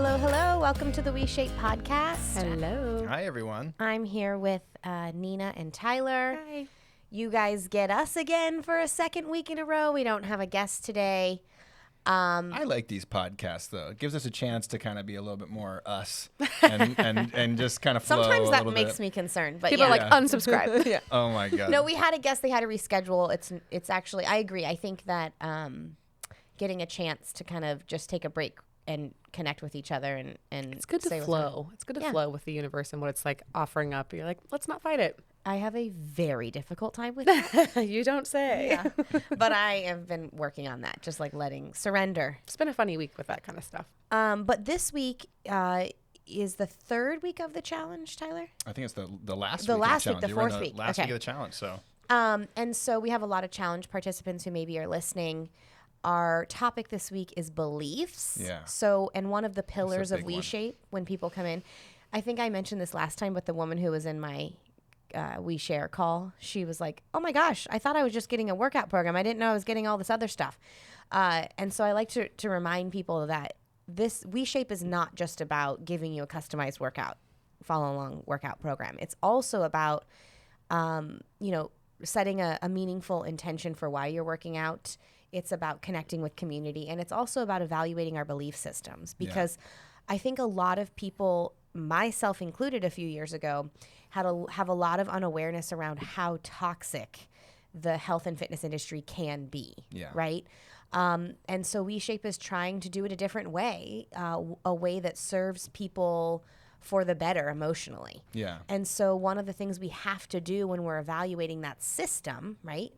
Hello, hello. Welcome to the We Shape podcast. Hello. Hi, everyone. I'm here with Nina and Tyler. Hi. You guys get us again for a second week in a row. We don't have a guest today. I like these podcasts, though. It gives us a chance to kind of be a little bit more us and just kind of flow Sometimes a that little makes bit. me concerned, but People yeah. are like, unsubscribe. Yeah. Oh, my God. No, we had a guest. They had to reschedule. It's actually, I agree. I think that getting a chance to kind of just take a break and connect with each other and It's good to say what's flow. It's good to Yeah. flow with the universe and what it's like offering up. You're like, let's not fight it. I have a very difficult time with that. You don't say. Yeah. But I have been working on that, just like surrender. It's been a funny week with that kind of stuff. But this week is the third week of the challenge, Tyler. I think it's the last The week last of week, the the challenge. You were in fourth week. Last Okay. week of the challenge, so. And so we have a lot of challenge participants who maybe are listening. Our topic this week is beliefs. Yeah. So, and one of the pillars of big We one. Shape when people come in, I think I mentioned this last time, but the woman who was in my We Share call, she was like, oh my gosh, I thought I was just getting a workout program. I didn't know I was getting all this other stuff. And so I like to remind people that this We Shape is not just about giving you a customized follow along workout program. It's also about, setting a meaningful intention for why you're working out. It's about connecting with community. And it's also about evaluating our belief systems because I think a lot of people, myself included a few years ago, have a lot of unawareness around how toxic the health and fitness industry can be, right? And so We Shape is trying to do it a different way, a way that serves people for the better emotionally. Yeah. And so one of the things we have to do when we're evaluating that system, right?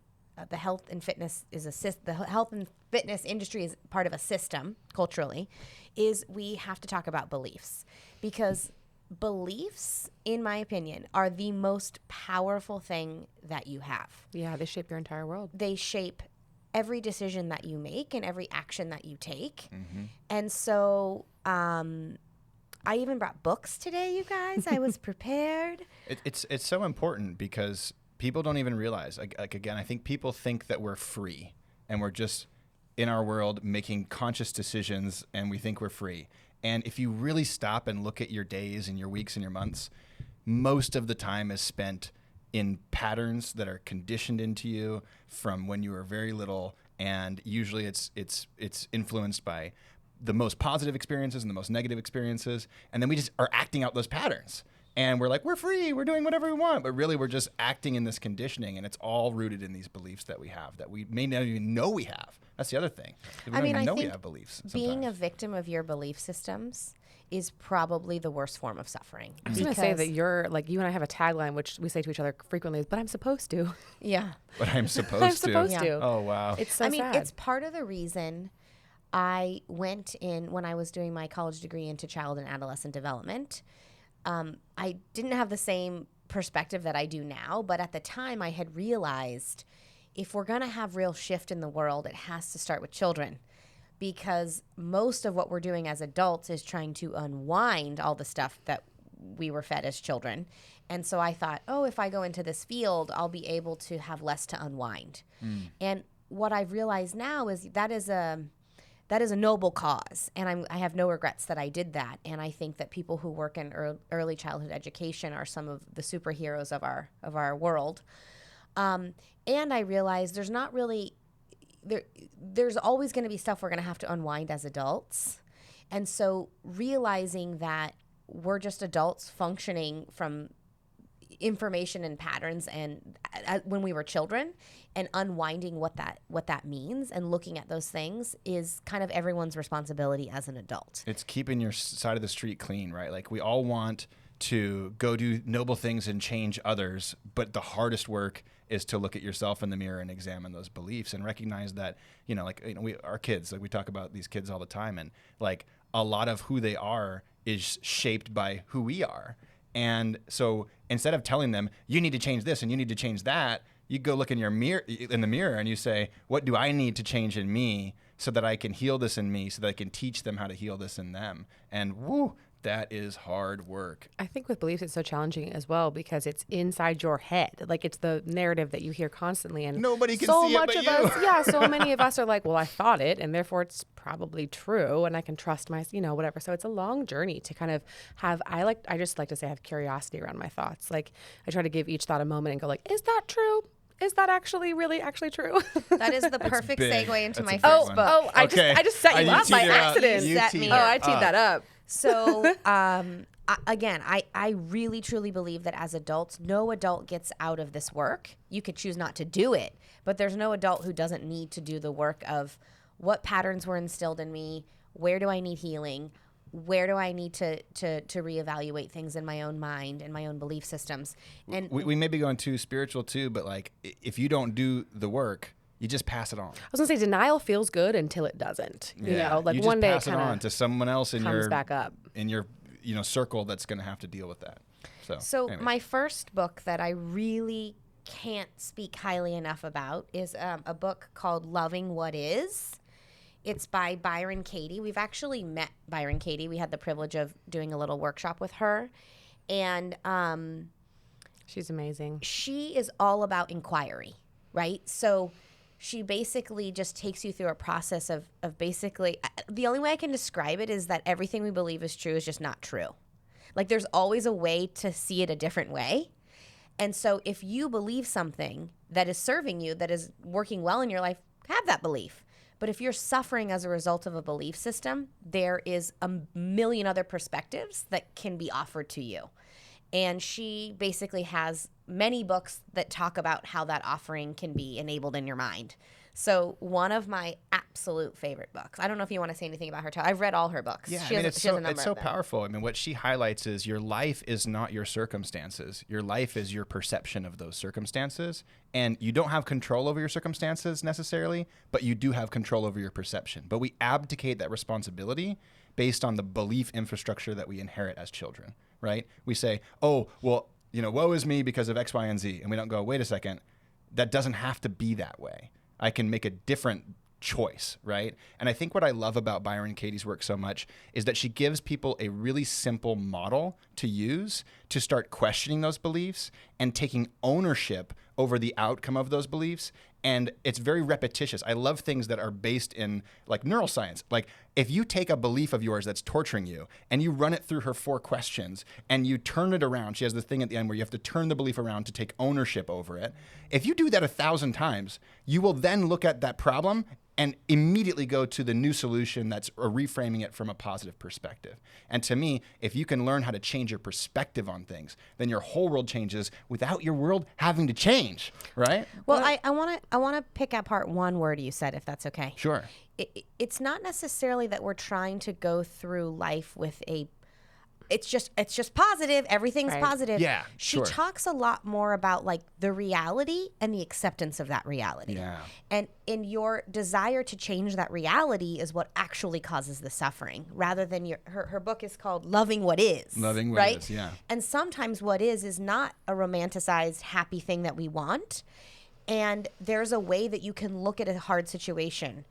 The health and fitness the health and fitness industry is part of a system culturally, is we have to talk about beliefs, because beliefs, in my opinion, are the most powerful thing that you have. Yeah, they shape your entire world. They shape every decision that you make and every action that you take. Mm-hmm. And so I even brought books today, you guys. I was prepared. It's so important because people don't even realize, like again, I think people think that we're free and we're just in our world making conscious decisions and we think we're free. And if you really stop and look at your days and your weeks and your months, most of the time is spent in patterns that are conditioned into you from when you were very little. And usually it's influenced by the most positive experiences and the most negative experiences. And then we just are acting out those patterns. And we're like, we're free, we're doing whatever we want. But really, we're just acting in this conditioning. And it's all rooted in these beliefs that we have that we may not even know we have. That's the other thing. We don't even know we have beliefs sometimes. Being a victim of your belief systems is probably the worst form of suffering. I was going to say that you and I have a tagline, which we say to each other frequently, but I'm supposed to. Yeah. But I'm supposed I'm to. supposed to. Oh, wow. It's so sad. It's part of the reason I went in when I was doing my college degree into child and adolescent development. I didn't have the same perspective that I do now, but at the time I had realized if we're going to have real shift in the world, it has to start with children, because most of what we're doing as adults is trying to unwind all the stuff that we were fed as children. And so I thought, if I go into this field, I'll be able to have less to unwind. And what I've realized now is that is a noble cause, and I have no regrets that I did that. And I think that people who work in early childhood education are some of the superheroes of our world. And I realized there's not really there's always going to be stuff we're going to have to unwind as adults, and so realizing that we're just adults functioning from information and patterns and when we were children, and unwinding what that means and looking at those things is kind of everyone's responsibility as an adult. It's keeping your side of the street clean, right? Like we all want to go do noble things and change others, but the hardest work is to look at yourself in the mirror and examine those beliefs and recognize that, our kids, like we talk about these kids all the time, and like a lot of who they are is shaped by who we are. And so instead of telling them, you need to change this and you need to change that, you go look in the mirror and you say, what do I need to change in me so that I can heal this in me, so that I can teach them how to heal this in them? And That is hard work. I think with beliefs, it's so challenging as well because it's inside your head. Like it's the narrative that you hear constantly, and Nobody can so see it much but of you. us, yeah, so many of us are like, well, I thought it, and therefore it's probably true, and I can trust my, whatever. So it's a long journey to kind of have. I just like to say, have curiosity around my thoughts. Like I try to give each thought a moment and go, like, is that true? Is that actually true? That is the perfect big. segue into That's my a big first one. book. Oh, I just set you You up by teed her up. accident. You Set teed me her up. I teed that up. So, I really truly believe that as adults, no adult gets out of this work. You could choose not to do it, but there's no adult who doesn't need to do the work of what patterns were instilled in me, where do I need healing, where do I need to reevaluate things in my own mind and my own belief systems. And We may be going too spiritual too, but like if you don't do the work, you just pass it on. I was gonna say denial feels good until it doesn't. Like you one just day pass it it on kind to someone else in comes your back up. in your circle that's going to have to deal with that. So anyways. my first book that I really can't speak highly enough about is a book called Loving What Is. It's by Byron Katie. We've actually met Byron Katie. We had the privilege of doing a little workshop with her. And She's amazing. she is all about inquiry, right? So she basically just takes you through a process of basically, the only way I can describe it is that everything we believe is true is just not true. Like there's always a way to see it a different way. And so if you believe something that is serving you, that is working well in your life, have that belief. But if you're suffering as a result of a belief system, there is a million other perspectives that can be offered to you. And she basically has many books that talk about how that offering can be enabled in your mind. So one of my absolute favorite books. I don't know if you want to say anything about her. I've read all her books. Yeah, She has it's a number so of them. powerful. I mean, what she highlights is your life is not your circumstances. Your life is your perception of those circumstances. And you don't have control over your circumstances necessarily, but you do have control over your perception. But we abdicate that responsibility based on the belief infrastructure that we inherit as children, right? We say, oh, well, woe is me because of X, Y, and Z. And we don't go, wait a second, that doesn't have to be that way. I can make a different choice, right? And I think what I love about Byron Katie's work so much is that she gives people a really simple model to use to start questioning those beliefs and taking ownership over the outcome of those beliefs. And it's very repetitious. I love things that are based in like neuroscience. Like if you take a belief of yours that's torturing you and you run it through her 4 questions and you turn it around, she has the thing at the end where you have to turn the belief around to take ownership over it. If you do that 1,000 times, you will then look at that problem and immediately go to the new solution that's reframing it from a positive perspective. And to me, if you can learn how to change your perspective on things, then your whole world changes without your world having to change, right? Well, I want to pick apart one word you said, if that's okay. Sure. It's not necessarily that we're trying to go through life with it's just positive. Everything's Right. positive. Yeah, She sure. talks a lot more about like the reality and the acceptance of that reality. Yeah. And in your desire to change that reality is what actually causes the suffering, rather than her book is called Loving What Is. Loving What right? Is, yeah. And sometimes what is not a romanticized happy thing that we want. And there's a way that you can look at a hard situation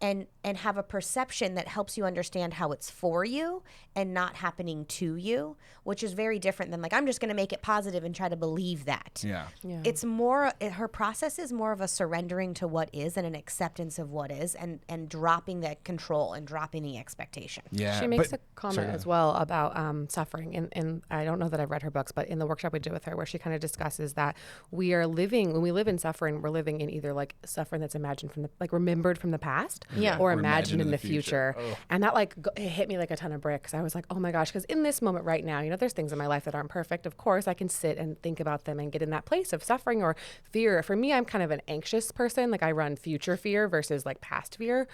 and have a perception that helps you understand how it's for you and not happening to you, which is very different than like, I'm just going to make it positive and try to believe that. Yeah. It's more, her process is more of a surrendering to what is and an acceptance of what is and dropping the control and dropping the expectation. Yeah. She makes but- a comment sorry, as well about suffering. And I don't know that I've read her books, but in the workshop we did with her, where she kind of discusses that when we live in suffering, we're living in either like suffering that's imagined remembered from the past Yeah. or Or imagined in the future. Oh. And that it hit me like a ton of bricks. I was like, oh my gosh, because in this moment right now, there's things in my life that aren't perfect. Of course, I can sit and think about them and get in that place of suffering or fear. For me, I'm kind of an anxious person. Like I run future fear versus like past fear.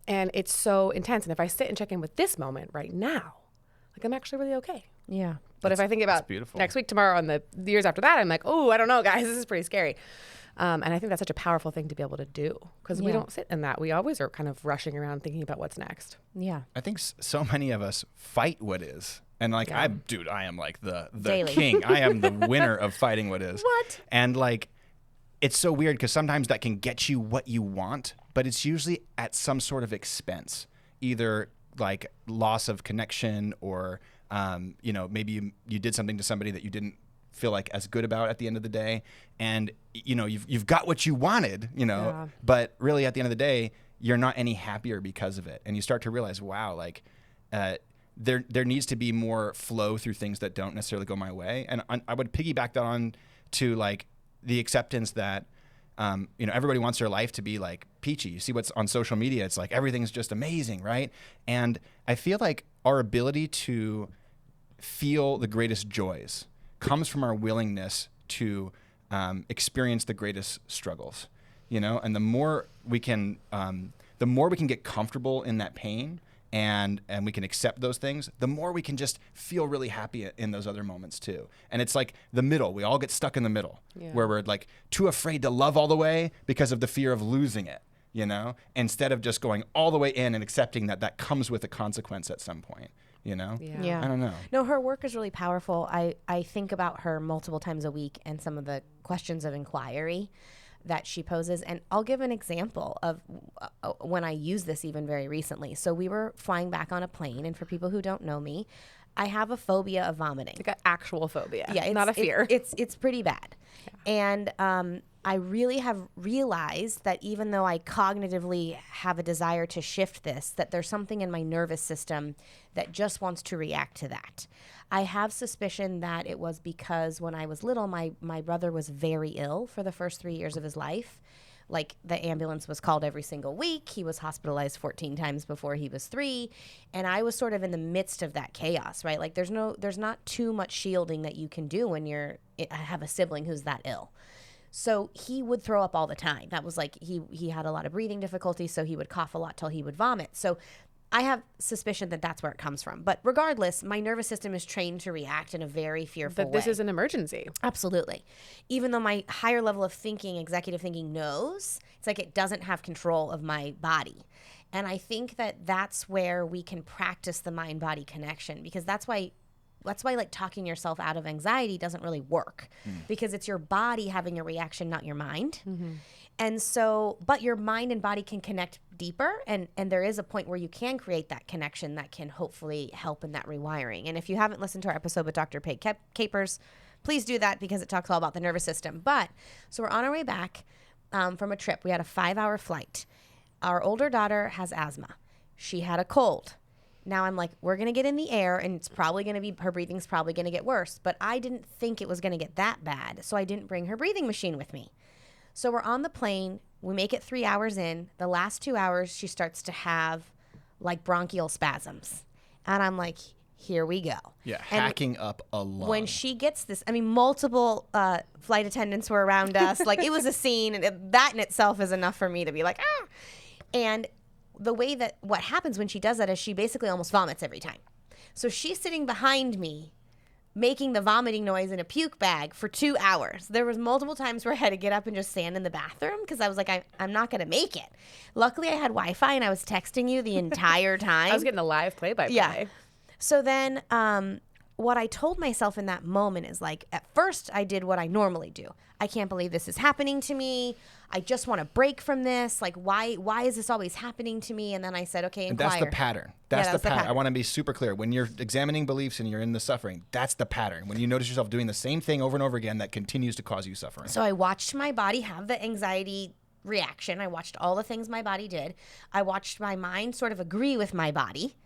And it's so intense. And if I sit and check in with this moment right now, like I'm actually really okay. Yeah. But if I think about beautiful. next week, tomorrow, and the years after that, I'm like, oh, I don't know, guys, this is pretty scary. And I think that's such a powerful thing to be able to do because we Yeah. don't sit in that. We always are kind of rushing around thinking about what's next. Yeah. I think so many of us fight what is. And like, I am like the Daily. king. I am the winner of fighting what is. What? And like, it's so weird because sometimes that can get you what you want, but it's usually at some sort of expense, either like loss of connection or Maybe you did something to somebody that you didn't feel like as good about at the end of the day, and you've got what you wanted, Yeah. but really at the end of the day, you're not any happier because of it, and you start to realize, wow, there needs to be more flow through things that don't necessarily go my way, and I would piggyback that on to like the acceptance that everybody wants their life to be like peachy. You see what's on social media, it's like everything's just amazing, right? And I feel like our ability to feel the greatest joys comes from our willingness to experience the greatest struggles, and the more we can get comfortable in that pain and we can accept those things, the more we can just feel really happy in those other moments too. And it's like the middle. We all get stuck in the middle where we're like too afraid to love all the way because of the fear of losing it, instead of just going all the way in and accepting that comes with a consequence at some point. Yeah. I don't know. No, her work is really powerful. I think about her multiple times a week and some of the questions of inquiry that she poses. And I'll give an example of when I used this even very recently. So we were flying back on a plane, and for people who don't know me, I have a phobia of vomiting. Like an actual phobia. Yeah, not a fear. It's pretty bad. Yeah. And I really have realized that even though I cognitively have a desire to shift this, that there's something in my nervous system that just wants to react to that. I have suspicion that it was because when I was little, my brother was very ill for the first 3 years of his life. Like, the ambulance was called every single week. He was hospitalized 14 times before he was 3. And I was sort of in the midst of that chaos, right? Like, there's not too much shielding that you can do when I have a sibling who's that ill. So he would throw up all the time. That was like, he had a lot of breathing difficulties, so he would cough a lot till he would vomit. So I have suspicion that that's where it comes from. But regardless, my nervous system is trained to react in a very fearful way. That this is an emergency. Absolutely. Even though my higher level of thinking, executive thinking, knows, it's like it doesn't have control of my body. And I think that that's where we can practice the mind-body connection, because that's why like talking yourself out of anxiety doesn't really work, because it's your body having a reaction, not your mind. Mm-hmm. And so, but your mind and body can connect deeper, and there is a point where you can create that connection that can hopefully help in that rewiring. And if you haven't listened to our episode with Dr. Paige Capers, please do that, because it talks all about the nervous system. But so we're on our way back from a trip. We had a 5-hour flight. Our older daughter has asthma. She had a cold. Now I'm like, we're going to get in the air, and it's probably going to be, her breathing's probably going to get worse. But I didn't think it was going to get that bad, so I didn't bring her breathing machine with me. So we're on the plane. We make it 3 hours in. The last 2 hours, she starts to have like bronchial spasms. And I'm like, here we go. Yeah, and hacking up a lung. When she gets this, I mean, multiple flight attendants were around us. Like, it was a scene, and that in itself is enough for me to be like, ah. And the way that what happens when she does that is she basically almost vomits every time. So she's sitting behind me making the vomiting noise in a puke bag for 2 hours. There was multiple times where I had to get up and just stand in the bathroom because I was like, I'm not going to make it. Luckily, I had Wi-Fi, and I was texting you the entire time. I was getting a live play-by-play. Yeah. So then what I told myself in that moment is, like, at first I did what I normally do. I can't believe this is happening to me. I just want to break from this. Like, why is this always happening to me? And then I said, okay, inquire. And that's the pattern. That's the pattern. I want to be super clear. When you're examining beliefs and you're in the suffering, that's the pattern. When you notice yourself doing the same thing over and over again, that continues to cause you suffering. So I watched my body have the anxiety reaction. I watched all the things my body did. I watched my mind sort of agree with my body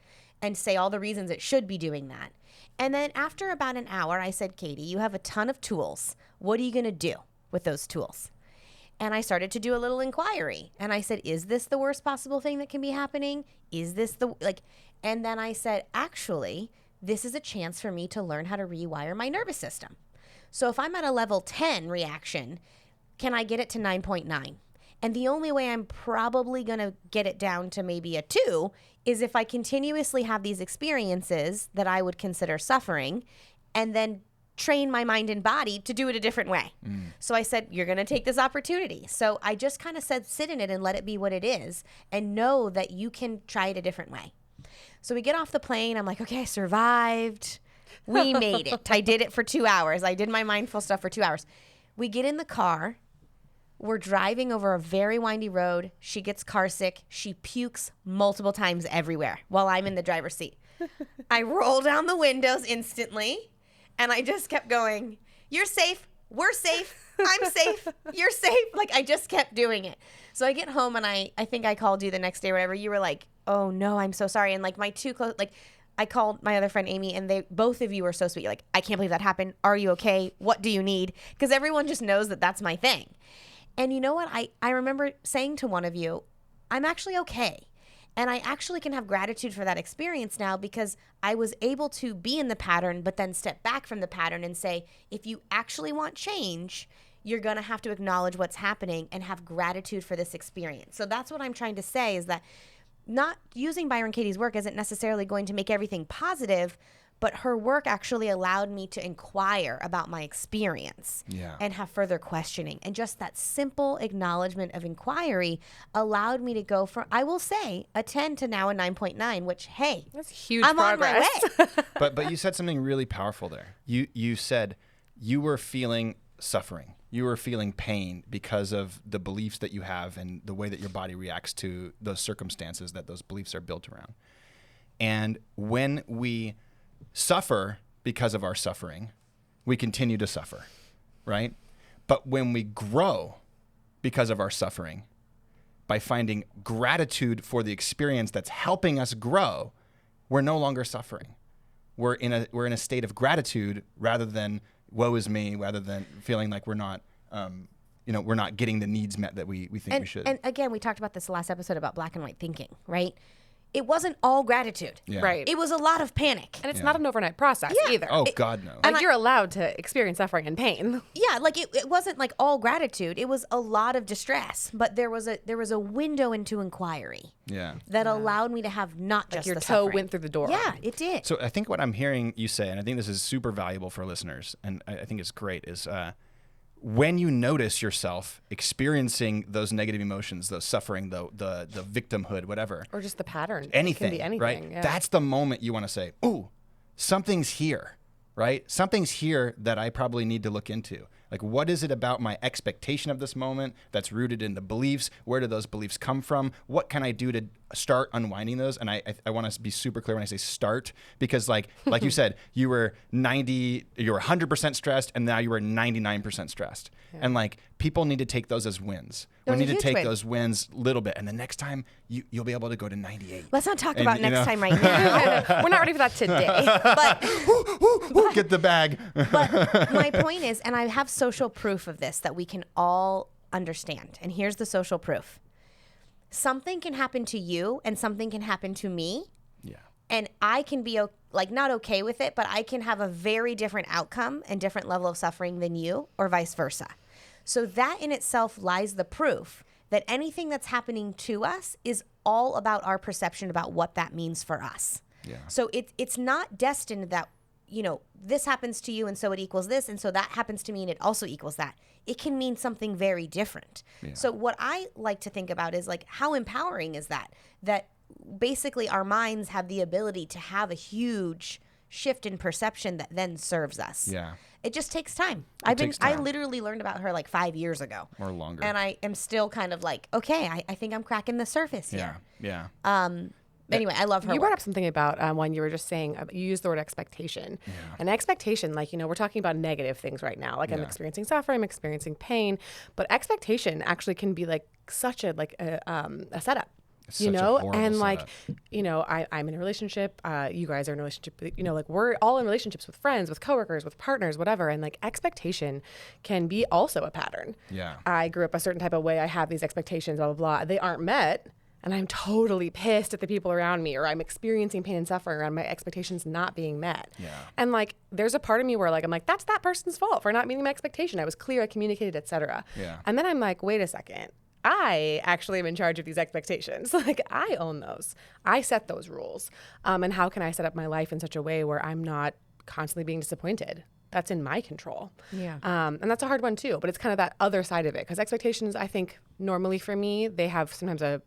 and say all the reasons it should be doing that. And then after about an hour, I said, Katie, you have a ton of tools. What are you going to do with those tools? And I started to do a little inquiry. And I said, is this the worst possible thing that can be happening? Is this and then I said, actually, this is a chance for me to learn how to rewire my nervous system. So if I'm at a level 10 reaction, can I get it to 9.9? And the only way I'm probably going to get it down to maybe a 2 is if I continuously have these experiences that I would consider suffering, and then train my mind and body to do it a different way. So I said, you're going to take this opportunity. So I just kind of said, sit in it and let it be what it is, and know that you can try it a different way. So we get off the plane. I'm like, okay, I survived. We made it. I did it for 2 hours. I did my mindful stuff for 2 hours. We get in the car. We're driving over a very windy road. She gets car sick. She pukes multiple times everywhere while I'm in the driver's seat. I roll down the windows instantly, and I just kept going, you're safe, we're safe, I'm safe, you're safe. Like, I just kept doing it. So I get home, and I think I called you the next day or whatever. You were like, oh, no, I'm so sorry. And, like, my two close, like, I called my other friend, Amy, and both of you were so sweet. Like, I can't believe that happened. Are you okay? What do you need? Because everyone just knows that that's my thing. And you know what? I remember saying to one of you, I'm actually okay. And I actually can have gratitude for that experience now because I was able to be in the pattern, but then step back from the pattern and say, if you actually want change, you're going to have to acknowledge what's happening and have gratitude for this experience. So that's what I'm trying to say, is that not using Byron Katie's work isn't necessarily going to make everything positive, but her work actually allowed me to inquire about my experience and have further questioning. And just that simple acknowledgement of inquiry allowed me to go from, I will say, a 10 to now a 9.9, which, hey, that's huge I'm progress. on my way. But you said something really powerful there. You said you were feeling suffering. You were feeling pain because of the beliefs that you have and the way that your body reacts to those circumstances that those beliefs are built around. And when we suffer because of our suffering, we continue to suffer, right? But when we grow because of our suffering, by finding gratitude for the experience that's helping us grow, we're no longer suffering. We're in a state of gratitude rather than woe is me, rather than feeling like we're not we're not getting the needs met that we think we should. And again, we talked about this last episode about black and white thinking, right? It wasn't all gratitude. Yeah. Right. It was a lot of panic. And it's not an overnight process either. Oh, God, no. Like, you're allowed to experience suffering and pain. Yeah, like it wasn't like all gratitude. It was a lot of distress, but there was a window into inquiry that allowed me to have not just Your the toe suffering. went through the door. Yeah, it did. So I think what I'm hearing you say, and I think this is super valuable for listeners, and I think it's great, is when you notice yourself experiencing those negative emotions, the suffering, the victimhood, whatever, Or just the pattern. anything, It can be anything. right? Yeah. That's the moment you want to say, ooh, something's here, right? Something's here that I probably need to look into. Like, what is it about my expectation of this moment that's rooted in the beliefs? Where do those beliefs come from? What can I do to start unwinding those? And I want to be super clear when I say start, because like you said, you were 100% stressed, and now you were 99% stressed. Yeah. And like, people need to take those as wins. We need to take those wins a little bit, and the next time you'll be able to go to 98. Let's not talk about next time right now. We're not ready for that today. But get the bag. But my point is, and I have social proof of this that we can all understand. And here's the social proof. Something can happen to you and something can happen to me. Yeah. And I can be like not okay with it, but I can have a very different outcome and different level of suffering than you, or vice versa. So that in itself lies the proof that anything that's happening to us is all about our perception about what that means for us. Yeah. So it's not destined that, you know, this happens to you and so it equals this, and so that happens to me and it also equals that. It can mean something very different. Yeah. So what I like to think about is like, how empowering is that? That basically our minds have the ability to have a huge shift in perception that then serves us. Yeah. It just takes time. Takes time. I literally learned about her like 5 years ago. Or longer. And I am still kind of like, okay, I think I'm cracking the surface here. Yeah. Anyway, I love her. You brought up something about when you were just saying, you used the word expectation. Yeah. And expectation, like, you know, we're talking about negative things right now. Like, I'm experiencing suffering, I'm experiencing pain. But expectation actually can be like such a setup. It's you such a know, horrible and like, setup. You know, I'm in a relationship. You guys are in a relationship. You know, like, we're all in relationships with friends, with coworkers, with partners, whatever. And like, expectation can be also a pattern. Yeah. I grew up a certain type of way. I have these expectations, blah, blah, blah. They aren't met. And I'm totally pissed at the people around me, or I'm experiencing pain and suffering around my expectations not being met. Yeah. And like, there's a part of me where like, I'm like, that's that person's fault for not meeting my expectation. I was clear, I communicated, etc. Yeah. And then I'm like, wait a second. I actually am in charge of these expectations. Like, I own those. I set those rules. And how can I set up my life in such a way where I'm not constantly being disappointed? That's in my control. Yeah. And that's a hard one too, but it's kind of that other side of it. Because expectations, I think normally for me, they have sometimes a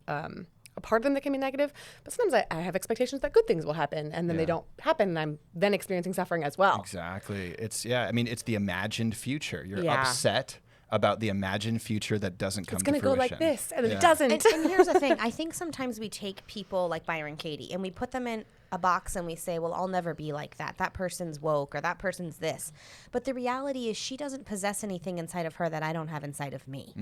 part of them that can be negative, but sometimes I have expectations that good things will happen, and then they don't happen, and I'm then experiencing suffering as well. Exactly. It's the imagined future. You're upset about the imagined future that doesn't come to fruition. It's going to go like this, and then it doesn't. And here's the thing. I think sometimes we take people like Byron Katie and we put them in a box and we say, well, I'll never be like that. That person's woke or that person's this. But the reality is she doesn't possess anything inside of her that I don't have inside of me.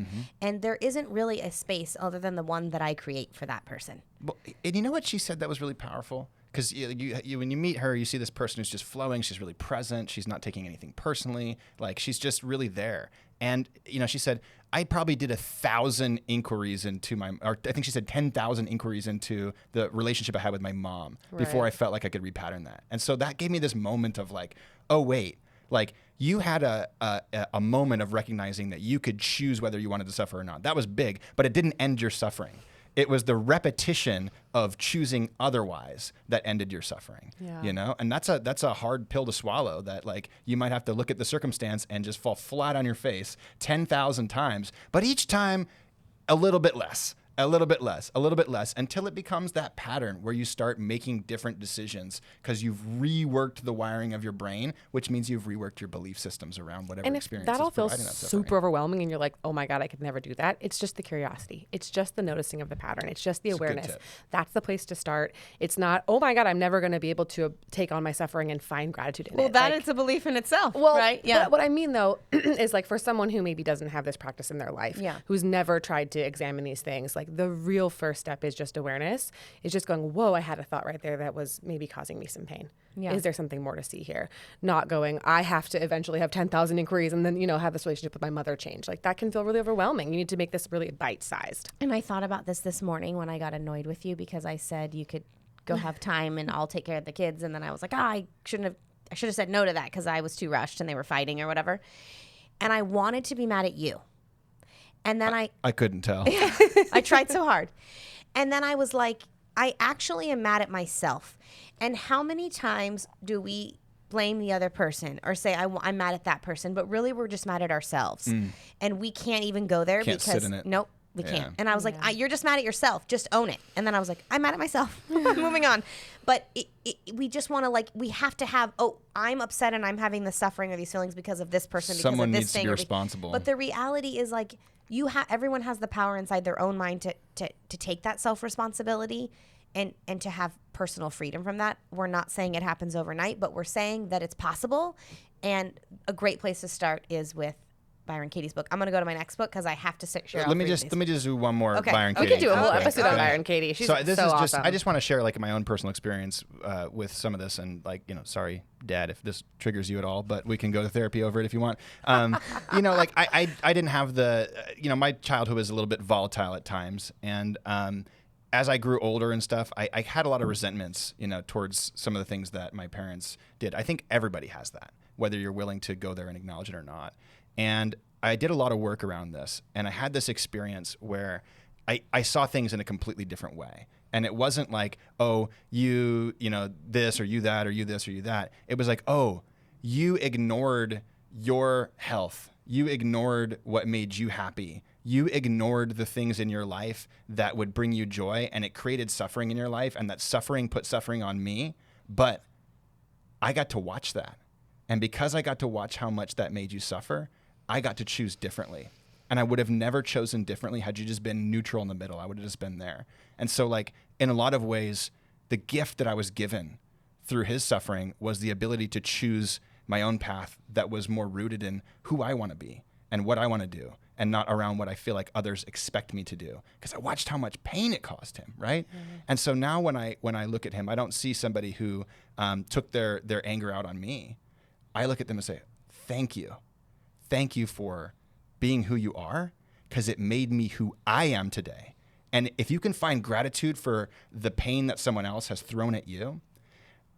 And there isn't really a space other than the one that I create for that person. Well, and you know what she said that was really powerful? Because you when you meet her, you see this person who's just flowing. She's really present. She's not taking anything personally. Like, she's just really there. And, she said, I probably did 1,000 inquiries into or I think she said 10,000 inquiries into the relationship I had with my mom before I felt like I could repattern that. And so that gave me this moment of like, oh, wait, like you had a moment of recognizing that you could choose whether you wanted to suffer or not. That was big, but it didn't end your suffering. It was the repetition of choosing otherwise that ended your suffering, And that's a hard pill to swallow, that like you might have to look at the circumstance and just fall flat on your face 10,000 times, but each time a little bit less, a little bit less, a little bit less, until it becomes that pattern where you start making different decisions because you've reworked the wiring of your brain, which means you've reworked your belief systems around whatever and experience. And if that all feels that super overwhelming and you're like, oh my God, I could never do that. It's just the curiosity. It's just the noticing of the pattern. It's just the awareness. That's the place to start. It's not, oh my God, I'm never going to be able to take on my suffering and find gratitude in it. Well, that is a belief in itself, right? Yeah. But what I mean though, is like for someone who maybe doesn't have this practice in their life, who's never tried to examine these things, like the real first step is just awareness. It's just going, whoa, I had a thought right there that was maybe causing me some pain. Is there something more to see here? Not going, I have to eventually have 10,000 inquiries and then, have this relationship with my mother change. Like that can feel really overwhelming. You need to make this really bite-sized. And I thought about this morning when I got annoyed with you because I said you could go have time and I'll take care of the kids. And then I was like, I should have said no to that because I was too rushed and they were fighting or whatever. And I wanted to be mad at you. And then I couldn't tell. I tried so hard. And then I was like, I actually am mad at myself. And how many times do we blame the other person or say, I'm mad at that person, but really we're just mad at ourselves. And we can't even go there can't because, sit in it. Nope, we can't. And I was like, you're just mad at yourself. Just own it. And then I was like, I'm mad at myself. Moving on. But we just want to we have to have, I'm upset and I'm having the suffering or these feelings because of this person. Because Someone of this needs thing to be responsible. But the reality is like, everyone has the power inside their own mind to take that self-responsibility and to have personal freedom from that. We're not saying it happens overnight, but we're saying that it's possible. And a great place to start is with Byron Katie's book. I'm going to go to my next book because I have to share. Let me just do one more Byron Katie. We can do a whole episode on Byron Katie. She's so awesome. I just want to share like my own personal experience with some of this, and like sorry, Dad, if this triggers you at all, but we can go to therapy over it if you want. Like I didn't have the my childhood was a little bit volatile at times, and as I grew older and stuff, I had a lot of resentments towards some of the things that my parents did. I think everybody has that, whether you're willing to go there and acknowledge it or not. And I did a lot of work around this, and I had this experience where I saw things in a completely different way. And it wasn't like, you this or you that or you this or you that. It was like, you ignored your health. You ignored what made you happy. You ignored the things in your life that would bring you joy, and it created suffering in your life, and that suffering put suffering on me. But I got to watch that. And because I got to watch how much that made you suffer, I got to choose differently. And I would have never chosen differently had you just been neutral in the middle. I would have just been there. And so like in a lot of ways, the gift that I was given through his suffering was the ability to choose my own path that was more rooted in who I want to be and what I want to do, and not around what I feel like others expect me to do. Because I watched how much pain it caused him, right? And so now when I look at him, I don't see somebody who took their anger out on me. I look at them and say, thank you. Thank you for being who you are, because it made me who I am today. And if you can find gratitude for the pain that someone else has thrown at you,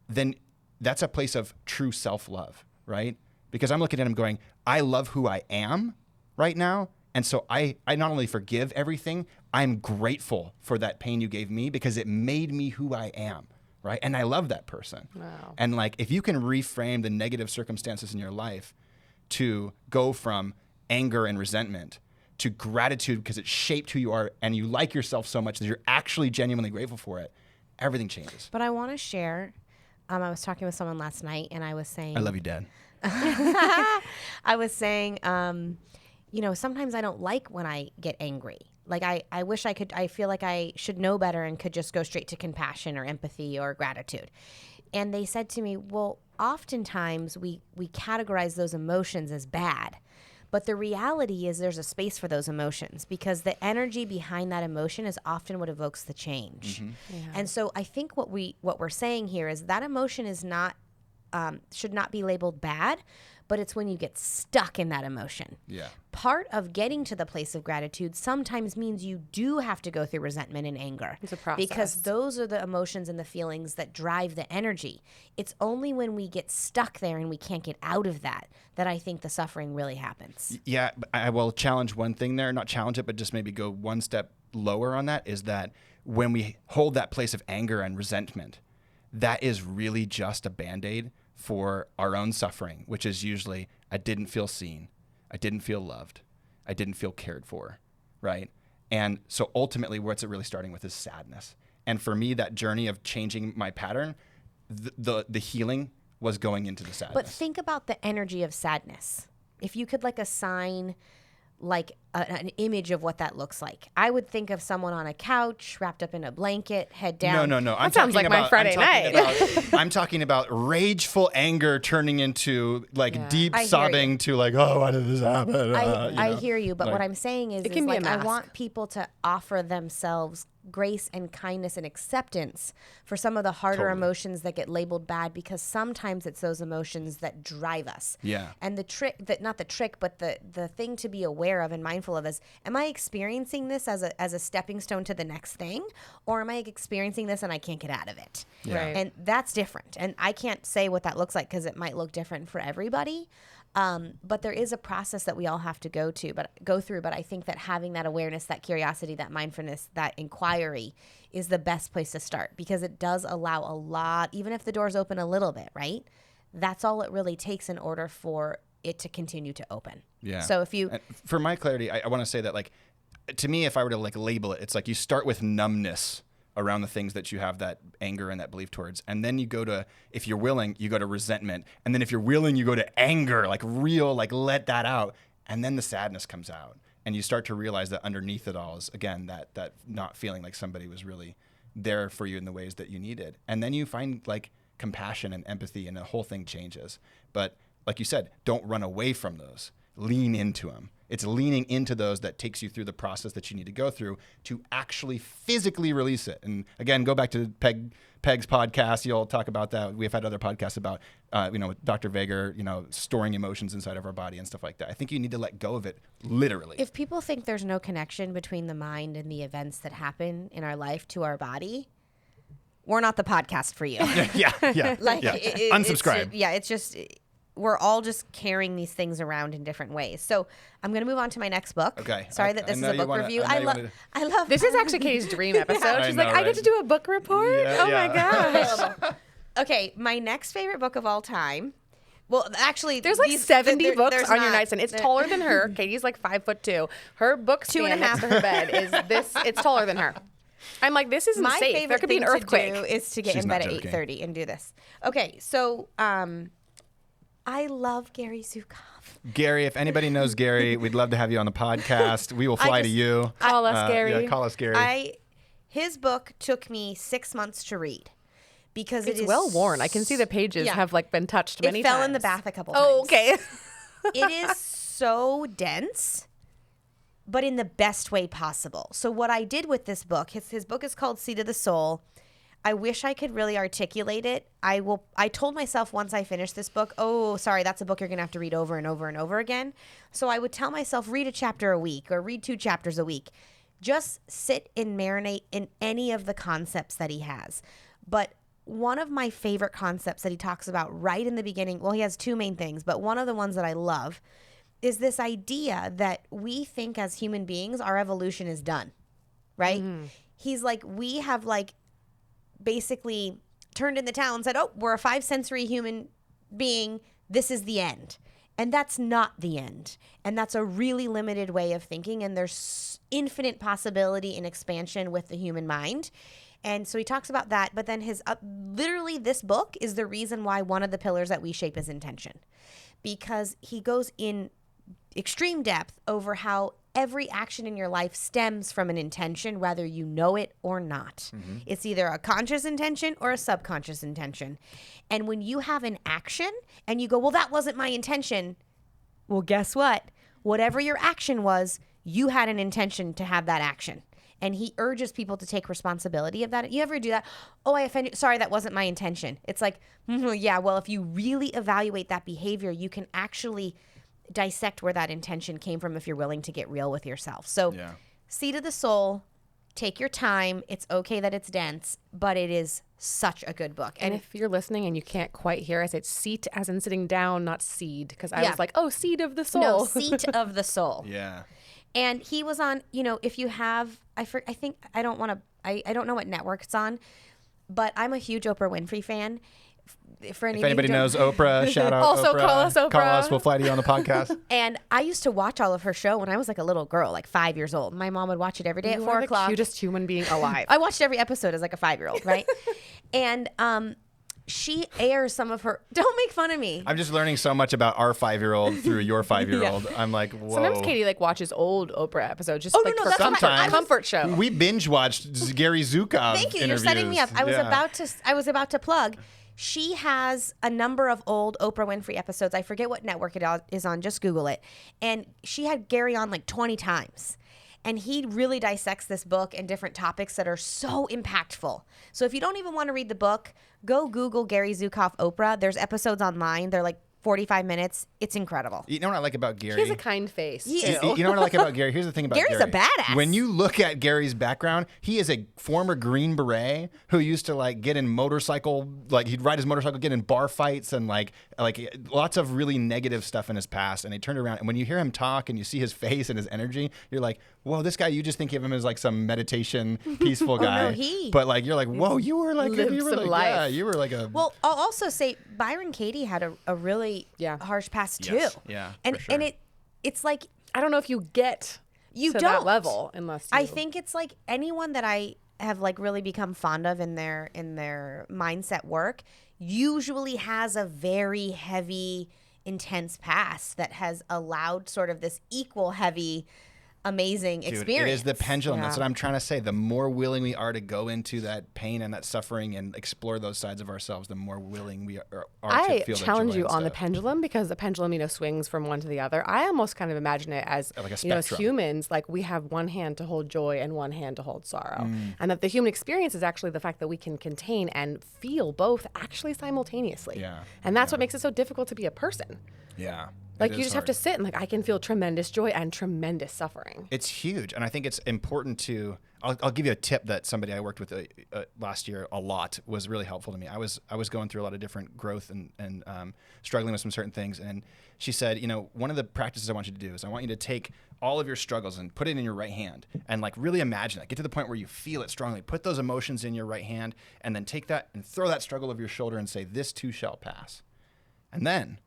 then that's a place of true self-love, right? Because I'm looking at him going, I love who I am right now. And so I not only forgive everything, I'm grateful for that pain you gave me because it made me who I am, right? And I love that person. Wow. And like, if you can reframe the negative circumstances in your life to go from anger and resentment to gratitude because it shaped who you are and you like yourself so much that you're actually genuinely grateful for it, everything changes. But I want to share, I was talking with someone last night and I was saying... I love you, Dad. I was saying, sometimes I don't like when I get angry. Like I wish I feel like I should know better and could just go straight to compassion or empathy or gratitude. And they said to me, well, oftentimes we categorize those emotions as bad. But the reality is there's a space for those emotions because the energy behind that emotion is often what evokes the change. Yeah. And so I think what we're saying here is that emotion is not should not be labeled bad, but it's when you get stuck in that emotion. Yeah. Part of getting to the place of gratitude sometimes means you do have to go through resentment and anger. It's a process. Because those are the emotions and the feelings that drive the energy. It's only when we get stuck there and we can't get out of that I think the suffering really happens. Yeah, but I will challenge one thing there, not challenge it, but just maybe go one step lower on that, is that when we hold that place of anger and resentment, that is really just a Band-Aid for our own suffering, which is usually, I didn't feel seen, I didn't feel loved, I didn't feel cared for, right? And so ultimately, what's it really starting with is sadness. And for me, that journey of changing my pattern, the healing was going into the sadness. But think about the energy of sadness. If you could assign an image of what that looks like, I would think of someone on a couch, wrapped up in a blanket, head down. No. That sounds like my Friday night. I'm talking about rageful anger turning into deep I hear sobbing to oh, why did this happen? I hear you, but what I'm saying is, It can be a I mask. want people to offer themselves grace and kindness and acceptance for some of the harder Totally. emotions that get labeled bad, because sometimes it's those emotions that drive us. Yeah. And the trick, not the trick, but the thing to be aware of and mindful of is, am I experiencing this as a stepping stone to the next thing, or am I experiencing this and I can't get out of it? Yeah. Right. And that's different. And I can't say what that looks like because it might look different for everybody. But there is a process that we all have to go through. But I think that having that awareness, that curiosity, that mindfulness, that inquiry is the best place to start, because it does allow a lot, even if the door's open a little bit, right? That's all it really takes in order for it to continue to open. Yeah. So if you, And for my clarity, I want to say that to me, if I were to label it, it's you start with numbness around the things that you have that anger and that belief towards. And then you go to, if you're willing, you go to resentment. And then if you're willing, you go to anger, real, let that out. And then the sadness comes out. And you start to realize that underneath it all is, again, that not feeling like somebody was really there for you in the ways that you needed. And then you find compassion and empathy, and the whole thing changes. But like you said, don't run away from those. Lean into them. It's leaning into those that takes you through the process that you need to go through to actually physically release it. And again, go back to Peg's podcast. You'll talk about that. We've had other podcasts about, with Dr. Vager, storing emotions inside of our body and stuff like that. I think you need to let go of it literally. if people think there's no connection between the mind and the events that happen in our life to our body, we're not the podcast for you. yeah. Unsubscribe. It's just we're all just carrying these things around in different ways. So I'm going to move on to my next book. Okay. Sorry that this is a book review. I love This is actually Katie's dream episode. I She's know, I get to do a book report. Yeah, My gosh. Okay, my next favorite book of all time. Well, actually, There's 70 books on your nightstand. It's taller than her. Katie's 5'2". Her book stand 2.5. next to her bed is this. It's taller than her. I'm this isn't my safe. favorite There could be thing an earthquake. to do is to get She's in not bed at joking. 8:30 and do this. Okay, so I love Gary Zukav. Gary, if anybody knows Gary, we'd love to have you on the podcast. We will fly to you. Call us, Gary. Yeah, call us, Gary. His book took me 6 months to read because It's it is well worn. I can see the pages Yeah. have been touched many It times. fell in the bath a couple times. Oh, okay. It is so dense, but in the best way possible. So what I did with this book, his book is called Seed of the Soul. I wish I could really articulate it. I told myself once I finished this book, oh, sorry, that's a book you're going to have to read over and over and over again. So I would tell myself, read a chapter a week or read 2 chapters a week. Just sit and marinate in any of the concepts that he has. But one of my favorite concepts that he talks about right in the beginning, well, he has 2 main things, but one of the ones that I love is this idea that we think as human beings, our evolution is done, right? He's we have basically turned in the towel and said, oh, we're a 5-sensory human being. This is the end. And that's not the end. And that's a really limited way of thinking. And there's infinite possibility and expansion with the human mind. And so he talks about that. But then literally this book is the reason why one of the pillars that we shape is intention. Because he goes in extreme depth over how every action in your life stems from an intention, whether you know it or not. It's either a conscious intention or a subconscious intention. And when you have an action and you go, well, that wasn't my intention. Well, guess what? Whatever your action was, you had an intention to have that action. And he urges people to take responsibility of that. You ever do that? Oh, I offended. Sorry, that wasn't my intention. It's like, yeah, well, if you really evaluate that behavior, you can actually dissect where that intention came from if you're willing to get real with yourself. So Seat of the Soul, take your time. It's okay that it's dense, but it is such a good book. And if you're listening and you can't quite hear us, it's seat as in sitting down, not seed. Because I was like, oh, Seed of the Soul. No, Seat of the Soul. Yeah. And he was on, if you have, I don't know what network it's on, but I'm a huge Oprah Winfrey fan. If anybody knows Oprah, shout out Also, Oprah. call us, Oprah. Call us. We'll fly to you on the podcast. And I used to watch all of her show when I was like a little girl, like 5 years old. My mom would watch it every day at 4 o'clock. The cutest human being alive. I watched every episode as like a 5-year-old, right? And she airs some of her. Don't make fun of me. I'm just learning so much about our 5-year-old through your 5-year-old. I'm like, whoa. Sometimes Katie watches old Oprah episodes just no, for that's sometimes. comfort show. We binge watched Gary Zukov. Thank you. Interviews. You're setting me up. I was about to plug. She has a number of old Oprah Winfrey episodes. I forget what network it is on. Just Google it. And she had Gary on like 20 times. And he really dissects this book and different topics that are so impactful. So if you don't even want to read the book, go Google Gary Zukov Oprah. There's episodes online. They're like 45 minutes. It's incredible. You know what I like about Gary? He has a kind face. He You is. know what I like about Gary? Here's the thing about Gary's Gary. a badass. When you look at Gary's background, he is a former Green Beret who used to get in motorcycle, he'd ride his motorcycle, get in bar fights and like lots of really negative stuff in his past. And he turned around, and when you hear him talk and you see his face and his energy, you're like, whoa, this guy, you just think of him as like some meditation, peaceful guy. But you're like, whoa, you were like, Lived you were some like, life. yeah, you were like a. Well, I'll also say Byron Katie had a really harsh past too. Yes. Yeah, and for sure. and it's like I don't know if you get you to don't that level unless you... I think it's like anyone that I have really become fond of in their mindset work usually has a very heavy, intense past that has allowed sort of this equal heavy, amazing experience. It is the pendulum. That's what I'm trying to say. The more willing we are to go into that pain and that suffering and explore those sides of ourselves, the more willing we are to feel I challenge that joy you and on the stuff. pendulum, because the pendulum, swings from one to the other. I almost kind of imagine it as, Like a as spectrum. humans, we have one hand to hold joy and one hand to hold sorrow. And that the human experience is actually the fact that we can contain and feel both actually simultaneously. Yeah. And that's what makes it so difficult to be a person. Yeah. You just have to sit and I can feel tremendous joy and tremendous suffering. It's huge, and I think it's important to. I'll give you a tip that somebody I worked with last year a lot was really helpful to me. I was going through a lot of different growth and struggling with some certain things, and she said, one of the practices I want you to do is I want you to take all of your struggles and put it in your right hand, and really imagine that. Get to the point where you feel it strongly. Put those emotions in your right hand, and then take that and throw that struggle over your shoulder and say, "This too shall pass," and then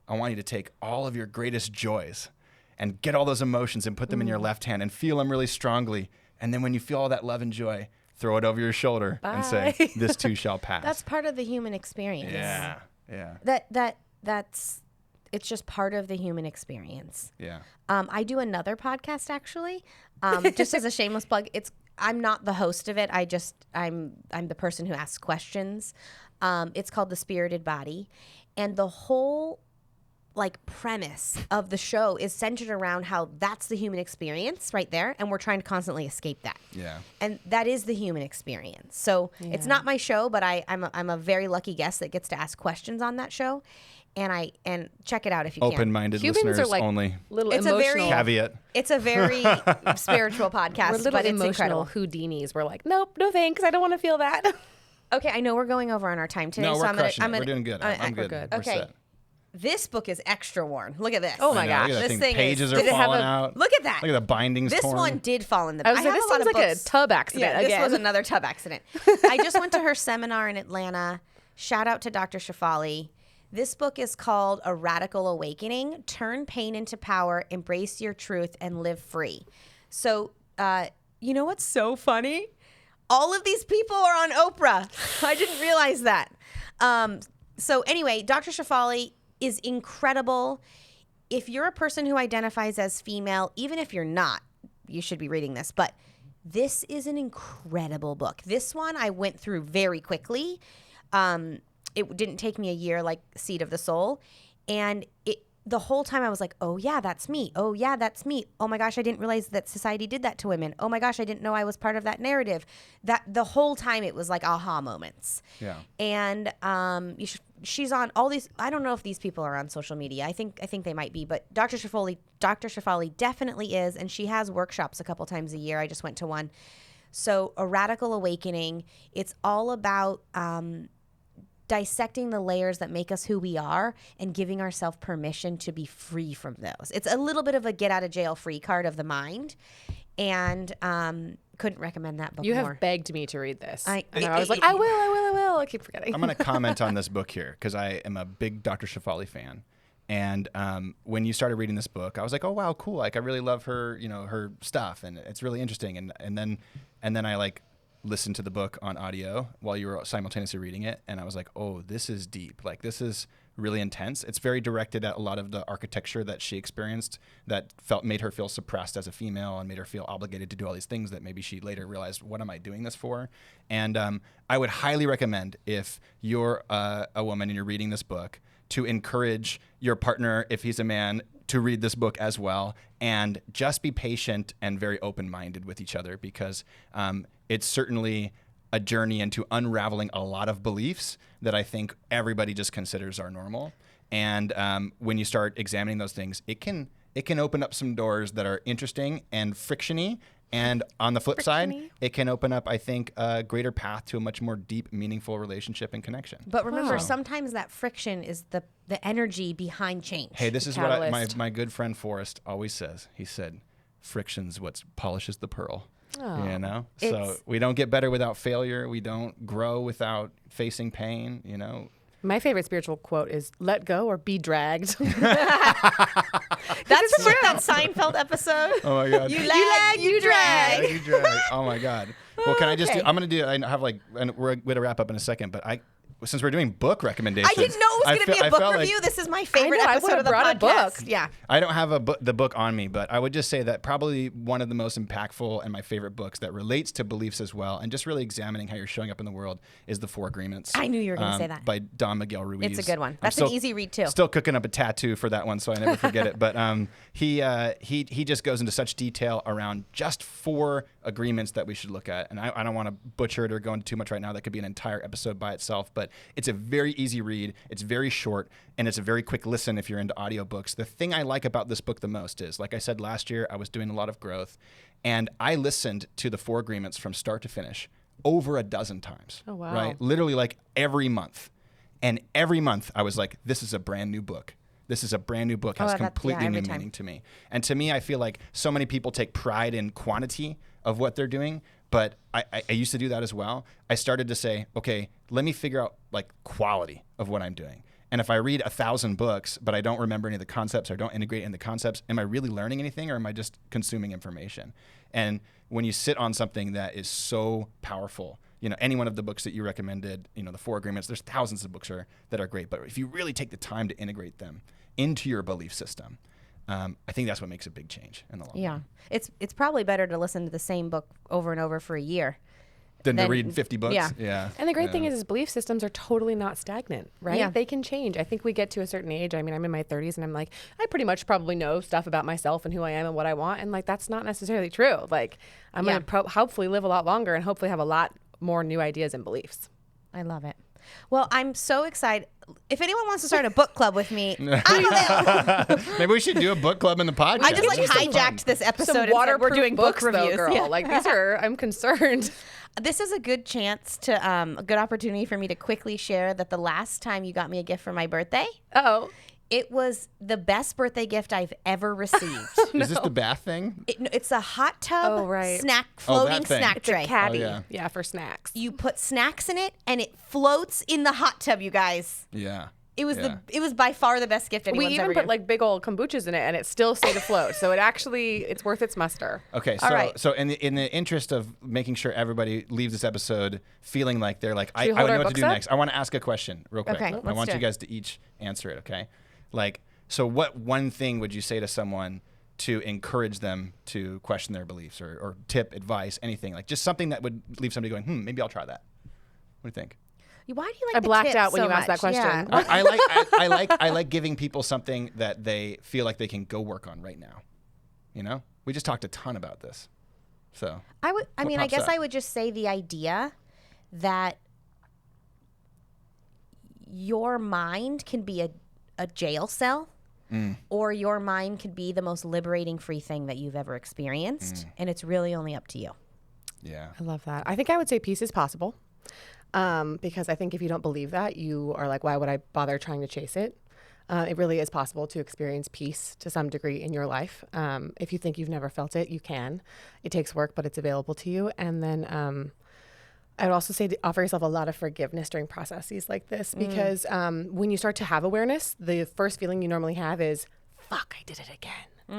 I want you to take all of your greatest joys and get all those emotions and put them in your left hand and feel them really strongly. And then when you feel all that love and joy, throw it over your shoulder and say, "This too shall pass." That's part of the human experience. Yeah. Yeah. That's it's just part of the human experience. Yeah. I do another podcast actually, just as a shameless plug. I'm not the host of it. I'm the person who asks questions. It's called The Spirited Body, and the whole premise of the show is centered around how that's the human experience right there, and we're trying to constantly escape that. Yeah. And that is the human experience. So it's not my show, but I'm a very lucky guest that gets to ask questions on that show, and check it out if you can. Open-minded Humans listeners are only. Little It's a emotional. very- Caveat. It's a very spiritual podcast, We're little but it's emotional incredible. Houdinis. We're like, nope, no thanks. I don't want to feel that. Okay, I know we're going over on our time today, No, so we're I'm crushing gonna. it. We're doing good. I'm good. good. We're Okay. set. This book is extra worn. Look at this. Oh my I know, gosh. look at that This thing. thing Pages is- are did it have falling a- out. Look at that. Look at the bindings This torn. one did fall in the. I was like, have this a lot seems of like books. a tub accident Yeah, this again. was another tub accident. I just went to her seminar in Atlanta. Shout out to Dr. Shafali. This book is called A Radical Awakening: Turn Pain into Power, Embrace Your Truth, and Live Free. So, you know what's so funny? All of these people are on Oprah. I didn't realize that. So anyway, Dr. Shafali is incredible. if you're a person who identifies as female, even if you're not, you should be reading this. But this is an incredible book. This one I went through very quickly. It didn't take me a year like Seed of the Soul. And the whole time I was like, oh, yeah, that's me. Oh, yeah, that's me. Oh, my gosh, I didn't realize that society did that to women. Oh, my gosh, I didn't know I was part of that narrative. That the whole time it was like aha moments. Yeah. And she's on all these. I don't know if these people are on social media. I think they might be. But Dr. Shefali definitely is. And she has workshops a couple times a year. I just went to one. So A Radical Awakening, it's all about dissecting the layers that make us who we are and giving ourselves permission to be free from those. It's a little bit of a get out of jail free card of the mind, and couldn't recommend that book You more. have begged me to read this. I I was like, I will. I keep forgetting. I'm going to comment on this book here because I am a big Dr. Shefali fan. And when you started reading this book, I was like, oh, wow, cool. Like, I really love her, her stuff. And it's really interesting. And then I like listened to the book on audio while you were simultaneously reading it. And I was like, oh, this is deep. Like, this is really intense. It's very directed at a lot of the architecture that she experienced that made her feel suppressed as a female and made her feel obligated to do all these things that maybe she later realized, what am I doing this for? And I would highly recommend, if you're a woman and you're reading this book, to encourage your partner, if he's a man, to read this book as well, and just be patient and very open-minded with each other, because it's certainly a journey into unraveling a lot of beliefs that I think everybody just considers are normal. And when you start examining those things, it can open up some doors that are interesting and frictiony. And on the flip side, it can open up, I think, a greater path to a much more deep, meaningful relationship and connection. But remember, sometimes that friction is the energy behind change. Hey, this is what my good friend Forrest always says. He said, friction's what polishes the pearl. Oh. So we don't get better without failure. We don't grow without facing pain, My favorite spiritual quote is, let go or be dragged. That's from that Seinfeld episode. Oh my God. You lag, you drag. You drag. Oh my God. Well, can I just do, I'm going to do, I have and we're going to wrap up in a second, but since we're doing book recommendations. I didn't know it was going to be a book review. This is my favorite episode of the podcast. Book. Yeah. I don't have the book on me, but I would just say that probably one of the most impactful and my favorite books that relates to beliefs as well, and just really examining how you're showing up in the world, is The Four Agreements. I knew you were going to say that. By Don Miguel Ruiz. It's a good one. That's an easy read too. Still cooking up a tattoo for that one, so I never forget it. But he just goes into such detail around just 4 agreements that we should look at. And I don't want to butcher it or go into too much right now. That could be an entire episode by itself, but it's a very easy read. It's very short, and it's a very quick listen if you're into audiobooks. The thing I like about this book the most is, like I said last year, I was doing a lot of growth, and I listened to the 4 agreements from start to finish over a dozen times. Oh, wow. Right? Literally like every month. And every month I was like, this is a brand new book. This is a brand new book, has completely new meaning to me. And to me, I feel like so many people take pride in quantity of what they're doing, but I used to do that as well. I started to say, okay, let me figure out like quality of what I'm doing. And if I read 1,000 books, but I don't remember any of the concepts or don't integrate in the concepts, am I really learning anything, or am I just consuming information? And when you sit on something that is so powerful, any one of the books that you recommended, the 4 agreements, there's thousands of books that are great. But if you really take the time to integrate them into your belief system, I think that's what makes a big change in the long run. It's probably better to listen to the same book over and over for a year than to read 50 books. Yeah. And the great thing is belief systems are totally not stagnant, right? Yeah. They can change. I think we get to a certain age. I mean, I'm in my 30s and I'm like, I pretty much probably know stuff about myself and who I am and what I want. And like, that's not necessarily true. Like, I'm going to hopefully live a lot longer and hopefully have a lot more new ideas and beliefs. I love it. Well, I'm so excited. If anyone wants to start a book club with me, I'm available. Maybe we should do a book club in the podcast. I just hijacked this episode and said we're doing book reviews. Though, girl. Like these are, I'm concerned. This is a good chance to, a good opportunity for me to quickly share that the last time you got me a gift for my birthday, it was the best birthday gift I've ever received. Is this the bath thing? It's a hot tub floating snack tray. It's a caddy. Yeah, for snacks. You put snacks in it, and it floats in the hot tub, you guys. Yeah. It was by far the best gift anyone's ever given. We even put like big old kombuchas in it, and it still stayed afloat. So it's worth its muster. Okay, so in the interest of making sure everybody leaves this episode feeling like they're like, I know what to do next. I want to ask a question real quick. Okay, I want you guys to each answer it. Okay, like, So what one thing would you say to someone to encourage them to question their beliefs, or tip, advice, anything, like just something that would leave somebody going, maybe I'll try that? What do you think? Why do you like I the blacked tips out when so you asked that much? question. Yeah. I like giving people something that they feel like they can go work on right now. You know, we just talked a ton about this. So I pops guess up? I would just say the idea that your mind can be a jail cell, or your mind can be the most liberating free thing that you've ever experienced. And it's really only up to you. Yeah. I love that. I think I would say peace is possible, because I think if you don't believe that, you are like, why would I bother trying to chase it? It really is possible to experience peace to some degree in your life. If you think you've never felt it, you can. It takes work, but it's available to you. And then I would also say to offer yourself a lot of forgiveness during processes like this, because when you start to have awareness, the first feeling you normally have is, fuck, I did it again.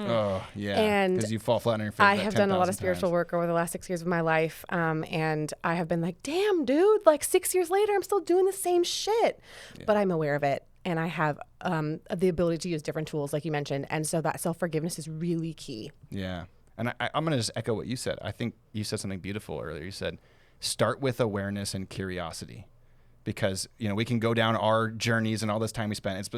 Oh, yeah. And because you fall flat on your face. I about have done a lot of 10,000 spiritual times. work over the last 6 years of my life. And I have been like, damn, dude, like 6 years later, I'm still doing the same shit. But I'm aware of it. And I have the ability to use different tools, like you mentioned. And so that self-forgiveness is really key. Yeah. And I'm going to just echo what you said. I think you said something beautiful earlier. You said, start with awareness and curiosity, because, you know, we can go down our journeys and all this time we spent.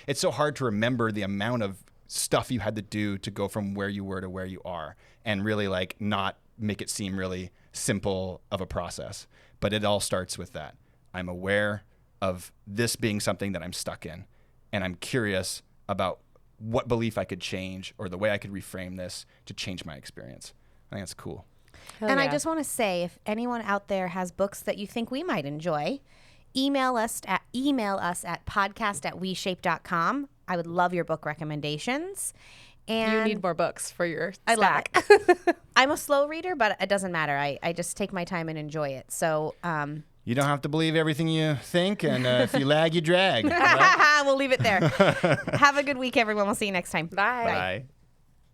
It's so hard to remember the amount of stuff you had to do to go from where you were to where you are, and really like not make it seem really simple of a process. But it all starts with that. I'm aware of this being something that I'm stuck in, and I'm curious about what belief I could change or the way I could reframe this to change my experience. I think that's cool. And I just want to say, if anyone out there has books that you think we might enjoy, email us at podcast@weshape.com. I would love your book recommendations. And You need more books for your I love stack. it. I'm a slow reader, but it doesn't matter. I just take my time and enjoy it. So You don't have to believe everything you think, and if you lag, you drag. Right? we'll leave it there. Have a good week, everyone. We'll see you next time. Bye. Bye.